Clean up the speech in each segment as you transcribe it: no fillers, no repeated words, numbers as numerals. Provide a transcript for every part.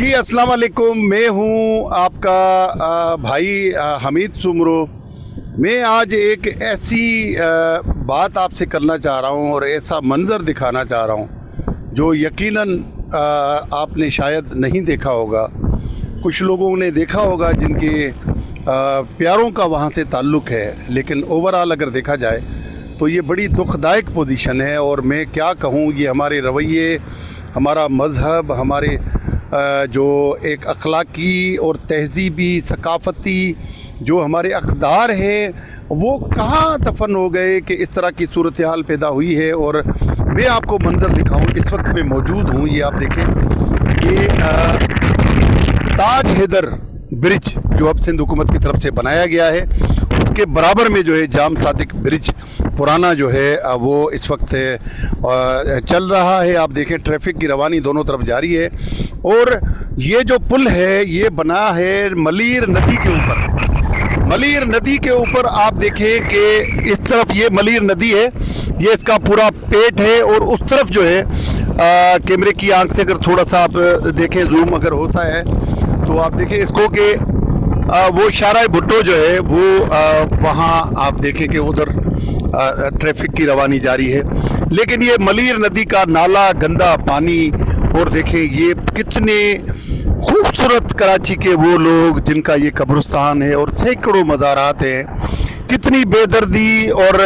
जी अस्सलाम वालेकुम। मैं हूं आपका भाई हमीद सुमरो। मैं आज एक ऐसी बात आपसे करना चाह रहा हूं और ऐसा मंज़र दिखाना चाह रहा हूं जो यकीनन आपने शायद नहीं देखा होगा। कुछ लोगों ने देखा होगा जिनके प्यारों का वहां से ताल्लुक़ है, लेकिन ओवरऑल अगर देखा जाए तो ये बड़ी दुखदायक पोजीशन है। और मैं क्या कहूँ, ये हमारे रवैये, हमारा मज़हब, हमारे जो एक अखलाकी और तहज़ीबी सकाफ़ती जो हमारे अक़दार हैं वो कहाँ दफन हो गए कि इस तरह की सूरत हाल पैदा हुई है। और मैं आपको मंज़र दिखाऊं, इस वक्त मैं मौजूद हूँ, ये आप देखें, ये ताज हैदर ब्रिज जो अब सिंध हुकूमत की तरफ से बनाया गया है, उसके बराबर में जो है जाम सादिक ब्रिज पुराना जो है वो इस वक्त चल रहा है। आप देखें ट्रैफिक की रवानी दोनों तरफ जारी है। और ये जो पुल है ये बना है मलीर नदी के ऊपर। मलीर नदी के ऊपर आप देखें कि इस तरफ ये मलीर नदी है, ये इसका पूरा पेट है। और उस तरफ जो है कैमरे की आंख से अगर थोड़ा सा आप देखें, जूम अगर होता है तो आप देखें इसको कि वो शारा भुट्टो जो है वो वहाँ आप देखें कि उधर ट्रैफिक की रवानी जारी है। लेकिन ये मलीर नदी का नाला, गंदा पानी, और देखें ये कितने खूबसूरत कराची के वो लोग जिनका ये कब्रिस्तान है और सैकड़ों मज़ारात हैं। कितनी बेदर्दी और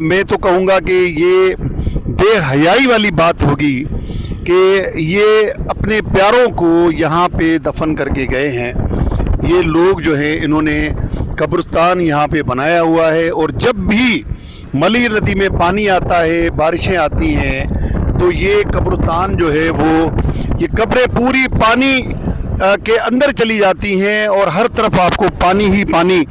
मैं तो कहूँगा कि ये बेहयाई वाली बात होगी कि ये अपने प्यारों को यहाँ पे दफन करके गए हैं। ये लोग जो हैं इन्होंने कब्रिस्तान यहाँ पे बनाया हुआ है। और जब भी मलीर नदी में पानी आता है, बारिशें आती हैं, तो ये कब्रिस्तान जो है वो ये कब्रें पूरी पानी के अंदर चली जाती हैं और हर तरफ आपको पानी ही पानी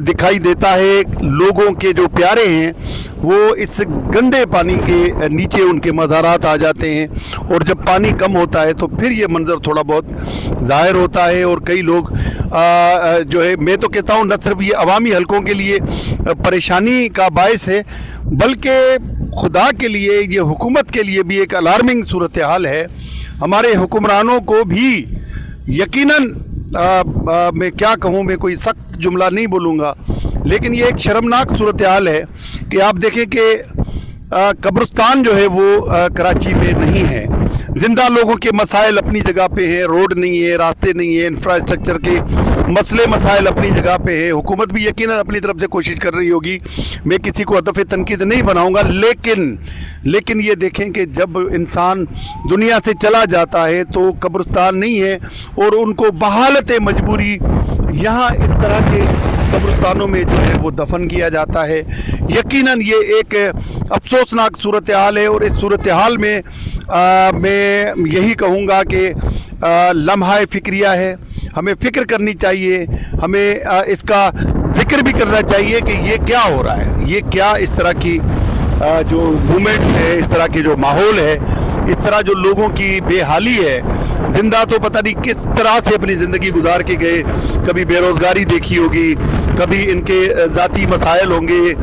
दिखाई देता है। लोगों के जो प्यारे हैं वो इस गंदे पानी के नीचे उनके मज़ारात आ जाते हैं। और जब पानी कम होता है तो फिर ये मंज़र थोड़ा बहुत ज़ाहिर होता है। और कई लोग जो है, मैं तो कहता हूँ न सिर्फ ये अवामी हलकों के लिए परेशानी का बायस है, बल्कि खुदा के लिए, ये हुकूमत के लिए भी एक अलार्मिंग सूरत हाल है। हमारे हुक्मरानों को भी यकीनन मैं क्या कहूँ, मैं कोई सख्त जुमला नहीं बोलूँगा, लेकिन ये एक शर्मनाक सूरत हाल है कि आप देखें कि कब्रिस्तान जो है वो कराची में नहीं है। ज़िंदा लोगों के मसाइल अपनी जगह पे हैं, रोड नहीं है, रास्ते नहीं है, इंफ्रास्ट्रक्चर के मसले मसाइल अपनी जगह पे है। हुकूमत भी यकीनन अपनी तरफ से कोशिश कर रही होगी, मैं किसी को हदफ तनकीद नहीं बनाऊंगा, लेकिन ये देखें कि जब इंसान दुनिया से चला जाता है तो कब्रिस्तान नहीं है और उनको बहालत मजबूरी यहाँ इस तरह के कब्रिस्तानों में जो है वो दफन किया जाता है। यकीनन ये एक अफसोसनाक सूरत हाल है। और इस सूरत हाल में मैं यही कहूँगा कि लम्हा फ़िक्रिया है, हमें फ़िक्र करनी चाहिए, हमें इसका ज़िक्र भी करना चाहिए कि ये क्या हो रहा है, ये क्या इस तरह की जो मूवमेंट है, इस तरह के जो माहौल है, इस तरह जो लोगों की बेहाली है। जिंदा तो पता नहीं किस तरह से अपनी ज़िंदगी गुजार के गए, कभी बेरोज़गारी देखी होगी, कभी इनके ज़ाती मसाइल होंगे,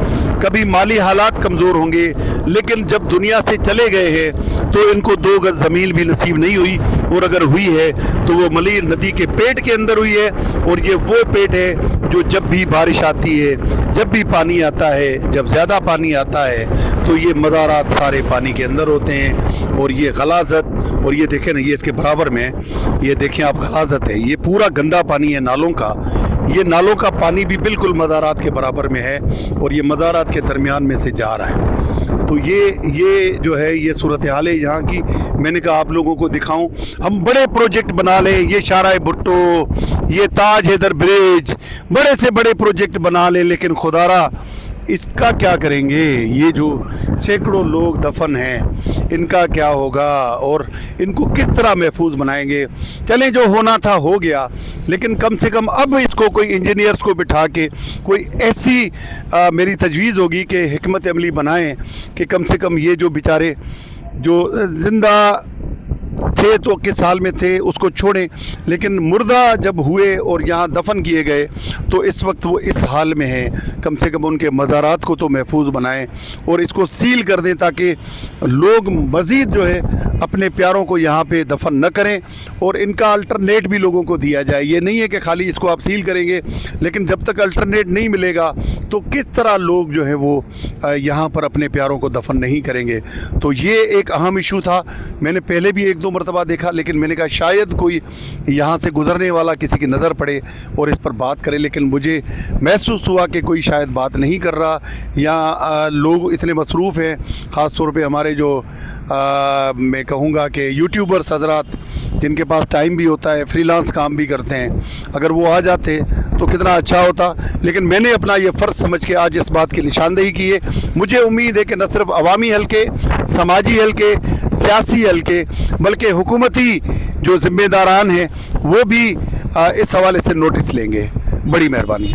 कभी माली हालात कमज़ोर होंगे, लेकिन जब दुनिया से चले गए हैं तो इनको 2 गज़ ज़मीन भी नसीब नहीं हुई। और अगर हुई है तो वो मलीर नदी के पेट के अंदर हुई है। और ये वो पेट है जो जब भी बारिश आती है, जब भी पानी आता है, जब ज़्यादा पानी आता है तो ये मज़ारात सारे पानी के अंदर होते हैं। और ये गलाज़त, और ये देखें ना, ये इसके बराबर में, ये देखें आप, गलाज़त है, ये पूरा गंदा पानी है नालों का। ये नालों का पानी भी बिल्कुल मज़ारात के बराबर में है और ये मज़ारात के दरमियान में से जा रहा है। तो ये जो है ये सूरत हाल है यहाँ की। मैंने कहा आप लोगों को दिखाऊं, हम बड़े प्रोजेक्ट बना लें, ये शारा भुट्टो, ये ताज हैदर ब्रिज, बड़े से बड़े प्रोजेक्ट बना लें, लेकिन खुदारा इसका क्या करेंगे? ये जो सैकड़ों लोग दफन हैं इनका क्या होगा और इनको किस तरह महफूज बनाएंगे? चलें, जो होना था हो गया, लेकिन कम से कम अब इसको कोई इंजीनियर्स को बिठा के कोई ऐसी मेरी तजवीज़ होगी कि हिकमत अमली बनाएं कि कम से कम ये जो बेचारे जो ज़िंदा थे तो किस हाल में थे उसको छोड़ें, लेकिन मुर्दा जब हुए और यहाँ दफन किए गए तो इस वक्त वो इस हाल में हैं। कम से कम उनके मज़ारात को तो महफूज बनाएं और इसको सील कर दें ताकि लोग मज़ीद जो है अपने प्यारों को यहाँ पे दफन न करें, और इनका अल्टरनेट भी लोगों को दिया जाए। ये नहीं है कि खाली इसको आप सील करेंगे, लेकिन जब तक अल्टरनेट नहीं मिलेगा तो किस तरह लोग जो है वो यहाँ पर अपने प्यारों को दफन नहीं करेंगे। तो ये एक अहम इशू था। मैंने पहले भी एक दो मरतबा देखा, लेकिन मैंने कहा शायद कोई यहाँ से गुज़रने वाला किसी की नज़र पड़े और इस पर बात करे, लेकिन मुझे महसूस हुआ कि कोई शायद बात नहीं कर रहा, या लोग इतने मसरूफ़ हैं, ख़ास तौर पे हमारे जो मैं कहूँगा कि यूट्यूबर्स हजरात जिनके पास टाइम भी होता है, फ्रीलांस काम भी करते हैं, अगर वो आ जाते तो कितना अच्छा होता। लेकिन मैंने अपना ये फ़र्ज़ समझ के आज इस बात की निशानदेही की है। मुझे उम्मीद है कि न सिर्फ अवामी हल्के, समाजी हल्के, सियासी हल्के, बल्कि हुकूमती जो ज़िम्मेदारान हैं वो भी इस हवाले से नोटिस लेंगे। बड़ी मेहरबानी।